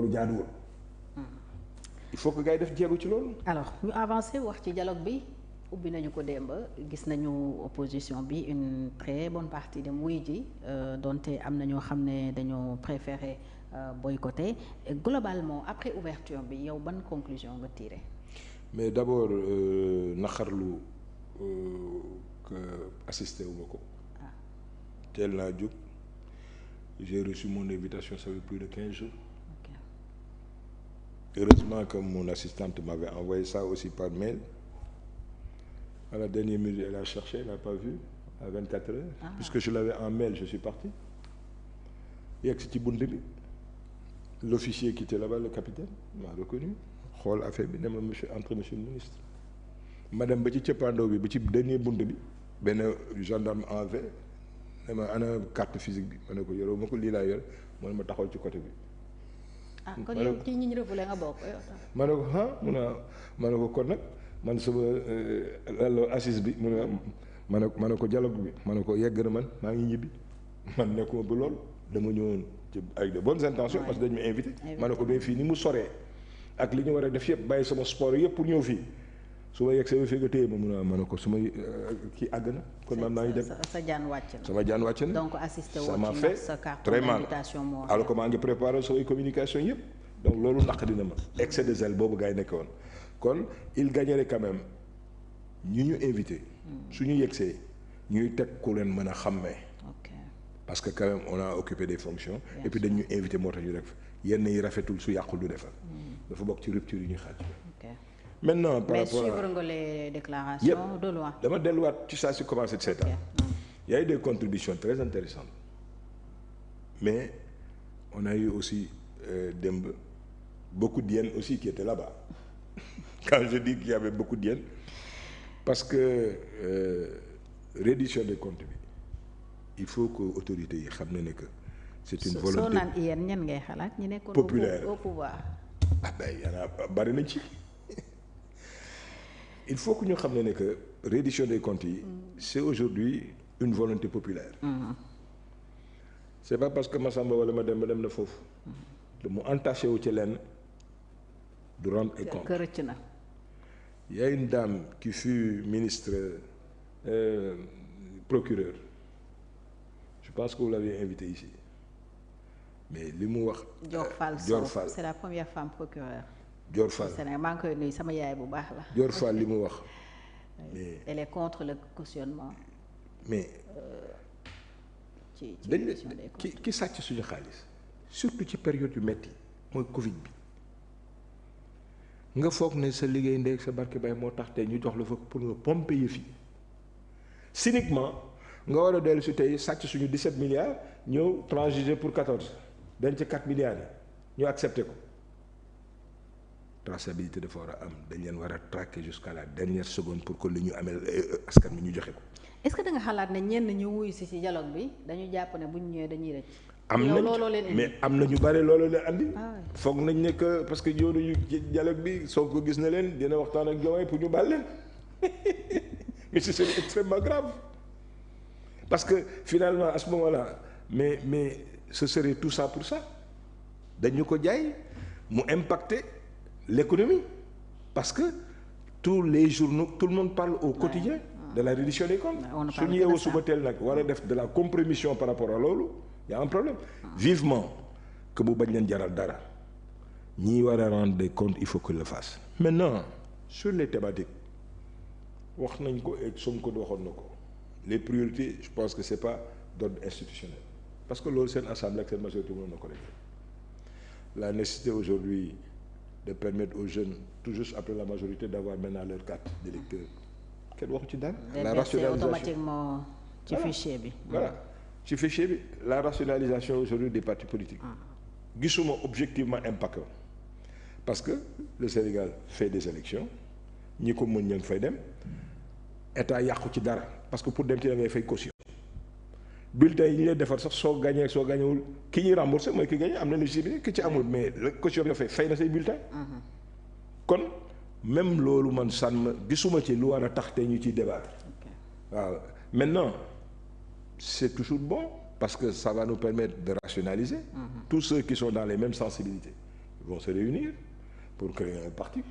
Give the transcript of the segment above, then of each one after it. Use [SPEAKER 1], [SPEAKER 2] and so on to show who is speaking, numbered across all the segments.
[SPEAKER 1] loolu jaaduwul. il faut que gars yi def jéego ci loolu.
[SPEAKER 2] alors ñu avancé wax ci dialogue bi ubbi nañu ko démb gis nañu opposition bi une très bonne partie de muy ji donte am na ñoo xam ne dañoo préféré boycotter globalement après ouverture bi yow ban conclusion nga tiré.
[SPEAKER 1] mais d'abord naqarlu que assisté wu ma ko. teel naa jóg j'ai reçu mon invitation ça fait plus de 15 jours. Heureusement que mon assistante m'avait envoyé ça aussi par mail. À la dernière minute, elle a cherché, elle n'a pas vu, à 24 heures. Puisque je l'avais en mail, je suis parti. Yegg si ci bunt bi l'officier qui était là-bas, le capitaine, m'a reconnu. xool affaire bi ne ma monsieur le ministre. ma dem ba ci cëppaandaw bi ba ci dernier bunt bi benn gendarme en V ne ma ana carte physique bi ma ne ko yoroo ma ko lii laa yor mu ne ma taxawal ci côté bi.
[SPEAKER 2] kon yow ci ñi ñu refoulé nga bokk.
[SPEAKER 1] ma ne ko ma ne ko kon nag man sama assise bi mu ne ma ne ko dialogue bi ma ne ko yegg na man maa ngi ñibbi man nekkuma ba lool dama ñëwoon ci avec de bonnes intentions parce que dañ ma invité. ma ne ko ba fii ni mu soree ak li ñu war a def yëpp bàyyi sama sport yëpp pour ñëw fii su ma yegg see ba fii nga téye ma ne ko su ma kii àgg na. kon man maa ngi dem
[SPEAKER 2] sa jaan wàcc na.
[SPEAKER 1] sama jaan wàcc na
[SPEAKER 2] donc assisté
[SPEAKER 1] ça
[SPEAKER 2] woo
[SPEAKER 1] m'a
[SPEAKER 2] ci
[SPEAKER 1] fait
[SPEAKER 2] sa carte
[SPEAKER 1] très mal
[SPEAKER 2] d'invitation moo
[SPEAKER 1] alors que maa ngi préparé samay communication yëpp. donc loolu naqari na ma excès de zèle boobu gars yi nekk woon kon il gagnerait quand même ñu invité. su ñu yegsee ñuy teg ku leen mën a xàmmee. parce que quand même on a occupé des fonctions. et puis dañu invité moo tax ñu def yenn yi rafetul su yàqul du defar. dafa bokk ci rupture yi ñuy xaaj. maintenant par rapport à
[SPEAKER 2] suivre nga les déclarations de loi.
[SPEAKER 1] dama delluwaat ci saa si commencé de seetaan. il y a eu des contributions très intéressantes mais on a eu aussi démb beaucoup d'hyènes aussi qui étaient là-bas. Quand je dis qu'il y avait beaucoup d'hyènes parce que reddition des comptes bi il faut que autorités yi xam ne que c'est une volonté.
[SPEAKER 2] soo naan hyène ñan ngay xalaat ñi nekkoon
[SPEAKER 1] populaire
[SPEAKER 2] au pouvoir.
[SPEAKER 1] ah ben yana bari na ci il faut que ñu xam ne que reddition des comptes yi c'est aujourd'hui une volonté populaire. C'est pas parce que Massamba wala ma dem na foofu. mu entaché wu ci lenn du rendre ay compte.
[SPEAKER 2] kërëcc na.
[SPEAKER 1] Il y a une dame qui fut ministre procureur je pense que vous l'avez invitée ici mais li mu wax.
[SPEAKER 2] Dior Fall c'est la première femme procureur.
[SPEAKER 1] Dior Fall
[SPEAKER 2] Sénégal maa ngi koy nuyu sama yaay bu baax la.
[SPEAKER 1] Dior Fall li mu wax.
[SPEAKER 2] mais elle est contre le cautionnement.
[SPEAKER 1] mais
[SPEAKER 2] ci
[SPEAKER 1] dañ ki sàcc suñu xaalis surtout ci période yu metti mooy Covid bi nga foog ne sa liggéey ndey ak sa barke bay moo tax tey ñu jox la fa pour nga pomper yëf yi cyniquement nga war a dellu si tey sàcc suñu 17 milliards ñëw transiger pour 14 denc 4 milliards yi ñu accepté ko traçabilité dafa war a am dañ leen war a traquer jusqu'à la dernière seconde pour que li ñu amee askan bi ñu joxe ko.
[SPEAKER 2] est-ce que da nga xalaat ne ñenn ñu wuyu si ci dialogue bi dañu jàpp ne bu ñu ñëwee dañuy rëcc.
[SPEAKER 1] am nañ mais am na ñu bare loolu leen andi. foog nañ ne que parce que yow nañu dialogue bi soo ko gis na leen dina waxtaan ak Diomaye pour ñu baal leen mais c'est extrêmement grave parce que finalement à ce moment-là mais ce serait tout ça pour ça dañu ko jaay mu impacter l'économie parce que tous les journaux tout le monde parle au quotidien de la reddition des comptes su ñu yeewoo suba teel nag war a def de la compromission par rapport à loolu y a un problème vivement que bu bañ leen jaral dara ñii war a rendre des comptes il faut que le fasse maintenant sur les thématiques wax nañ ko et Sonko waxoon na ko les priorités je pense que c'est pas d'ordre institutionnel parce que loolu seen assemblée ak seen majorité mënoon na ko rek la nécessité aujourd'hui de permettre aux jeunes tout juste après la majorité d'avoir maintenant leur carte d'électeur kenn waxu ci dara. la rationalisation
[SPEAKER 2] automatiquement ci fichier bi.
[SPEAKER 1] voilà ci fichier bi la rationalisation aujourd'hui des partis politiques. gisuma objectivement impact parce que le Sénégal fait des élections ñi ko mën ña ngi fay dem état yàqu ci dara parce que pour dem ci da ngay fay caution. bulletin yi ñu lay defar sax soo gagné ak soo gagnéwul ki ñuy remboursé mooy ki gagné am na légitimité ki ci amul mais la caution nga fay na say bulletin. kon. même loolu man sànn gisuma ci lu war a tax te ñu ciy débattre waaw maintenant c'est toujours bon parce que ça va nous permettre de rationaliser tous ceux qui sont dans les mêmes sensibilités vont se réunir pour créer un parti.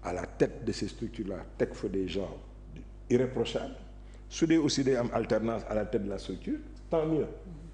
[SPEAKER 1] À la tête de ces structures-là teg fa des gens irréprochables su dee aussi day am alternance à la tête de la structure tant mieux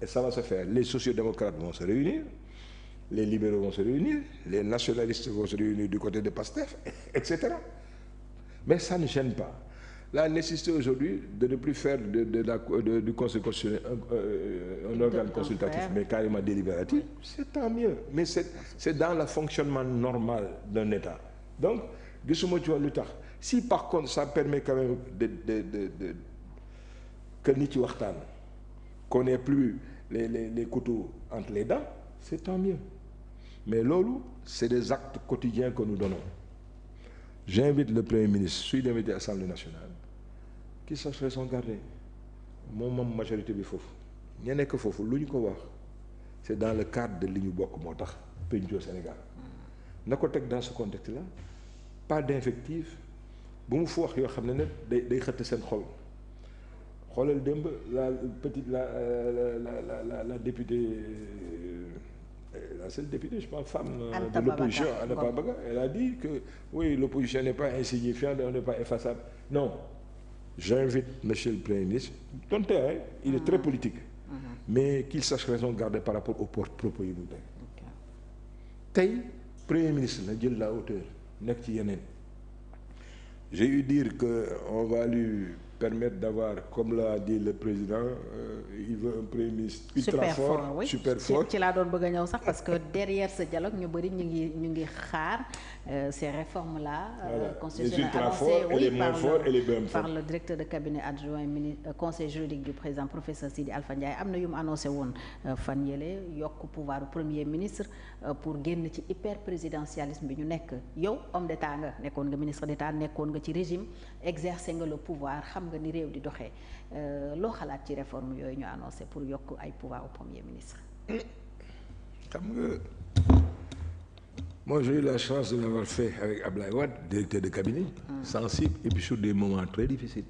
[SPEAKER 1] et ça va se faire. Les sociodémocrates vont se réunir, les libéraux vont se réunir, les nationalistes vont se réunir du côté de PASTEF, etc. Mais ça ne gêne pas. La nécessité aujourd'hui de ne plus faire du Conseil constitutionnel un organe consultatif, mais carrément délibératif, c'est tant mieux. Mais c'est dans le fonctionnement normal d'un État. Donc, gisuma ci woon lu tax si par contre ça permet quand même que nit ci waxtaan qu'on n'ait plus les couteaux entre les dents, c'est tant mieux. Mais loolu c'est des actes quotidiens que nous donnons. J'invite le Premier ministre suy demee Assemblée nationale qu'il sache raison garder moom majorité bi foofu ña nekk foofu lu ñu ko wax c'est dans le cadre de li ñu bokk moo tax pencoo Sénégal na ko teg dans ce contexte-là. Pas d'invective bu mu fu wax yoo xam ne day xëtt seen xol xoolal démb la députée la seule députée je pense femme de l'opposition Anta Babacar elle a dit que oui l'opposition n'est pas insignifiante, on n'est pas effaçable. Non, j'invite monsieur le Premier ministre donte il est très politique mais qu'il sache raison garder par rapport aux propos yi mu tey Premier ministre na jël la hauteur nekk ci yeneen. J'ai eu dire que on va lui permettre d'avoir, comme l'a dit le président, il veut un premier ministre ultra fort, oui. Super fort.
[SPEAKER 2] ci laa doon bëgg a ñëw sax parce que derrière ce dialogue ñu bëri ñu ngi xaar ces réformes là. Constitutionnelles annoncées oui par le directeur de cabinet adjoint conseil juridique du président professeur Sidi Alpha Ndiaye am na yu mu annoncé woon fan yële yokk pouvoir premier ministre pour génn ci hyper présidentialisme bi ñu nekk. Yow homme d'état nga nekkoon nga ministre d'état nekkoon nga ci régime exercer nga le pouvoir xam nga ni réew di doxee loo xalaat ci réforme yooyu ñu annoncé pour yokk ay pouvoir au premier ministre.
[SPEAKER 1] xam nga moi j'ai eu la chance de l'avoir fait avec Ablaye Wade directeur de cabinet sensible et puis sur des moments très difficiles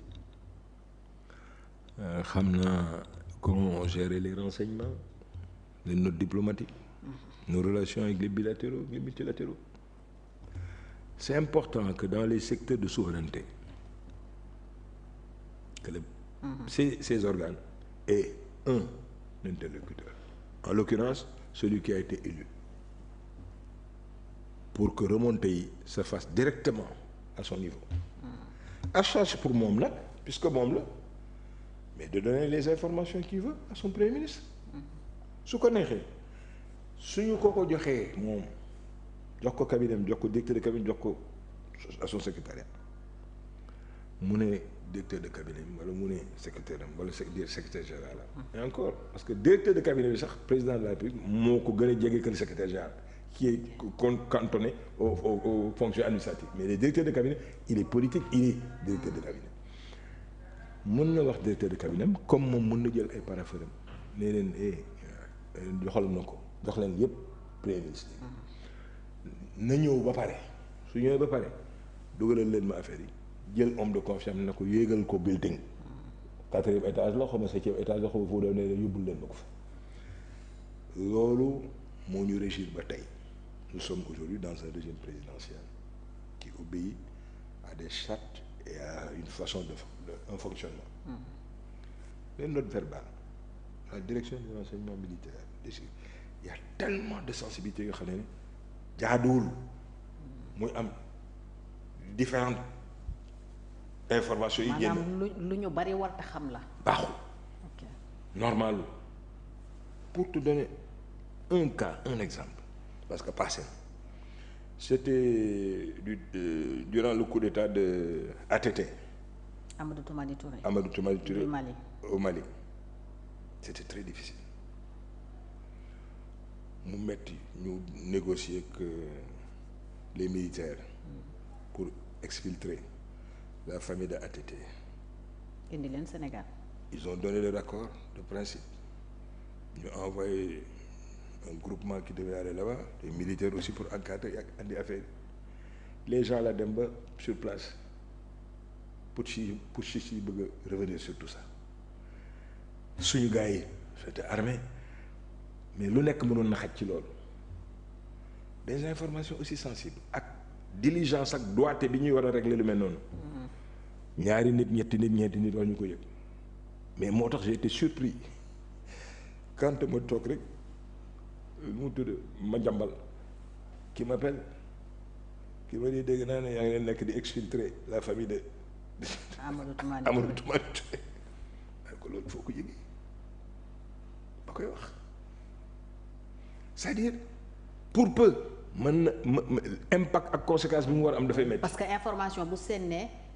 [SPEAKER 1] xam naa comment gérer les renseignements les notes diplomatiques nos relations avec les bilatéraux les multilatéraux. C'est important que dans les secteurs de souveraineté que ces organes aient un interlocuteur, en l'occurrence celui qui a été élu, pour que remontée yi se fasse directement à son niveau. À charge pour moom nag puisque moom la mais de donner les informations qu'il veut à son premier ministre. su ko neexee suñu ko joxee moom jox ko cabinet jox ko directeur de cabinet jox ko à son secrétariat mu ne directeur de cabinet wala mu ne secrétaire am wala secrétaire général et encore parce que directeur de cabinet bi sax président de la République moo ko gën a jege que le secrétaire général qui est cantonné aux fonctions administratives mais le directeur de cabinet il est politique, il est directeur de cabinet. Mën na wax directeur de cabinet comme moom mën na jël ay parapheurs ne leen joxal na ko jox leen yëpp premier ministre na ñëw ba pare su ñëwee ba pare dugalal leen ma affaire yi jël homme de confiance na ko yéegal ko building 4e étage la xaw ma 7e étage la xaw ma foo doon ne yóbbul leen ma ko fa. Loolu moo ñu régir ba tey. Nous sommes aujourd'hui dans un régime présidentiel qui obéit à des chartes et à une façon un fonctionnement. Les notes verbales, la direction du renseignement militaire, il y a tellement de sensibilité yoo xam ne jaaduwul muy am différentes informations yi génn.
[SPEAKER 2] maanaam lu ñu bari war a xam la.
[SPEAKER 1] baaxul. Normal. Pour te donner un cas, un exemple, parce que passé, c'était durant le coup d'état de ATT.
[SPEAKER 2] Amadou Toumani Touré.
[SPEAKER 1] Amadou Toumani Touré
[SPEAKER 2] Mali.
[SPEAKER 1] Au Mali. C'était très difficile. Mu metti ñu négocier avec les militaires pour exfiltrer la famille de ATT.
[SPEAKER 2] Indi leen Sénégal.
[SPEAKER 1] Ils ont donné leur accord de principe. Ils ont envoyé un groupement qui devait aller là-bas, des militaires aussi pour encadrer et andi affaire. Les gens là dem ba sur place pour revenir sur tout ça. Suñu gars yi c'était armé mais lu nekk mënoon na xaj ci loolu des informations aussi sensibles ak diligence ak doigté bi ñuy war a régler lu mel noonu. ñaari nit ñetti nit ñeenti nit war ñu ko yëg mais moo tax j'ai été surpris quand ma toog rek mu tudd ma jàmbal qui m'appelle ki ma di dégg naa ne yaa ngi leen nekk di exfiltrer la famille de
[SPEAKER 2] Amadou Toumani
[SPEAKER 1] Touré ko loolu foo ko yëgee ba koy wax c'est-à-dire pour peu mën na impact ak conséquence bi mu war a am dafay métti.
[SPEAKER 2] parce que information bu seen ne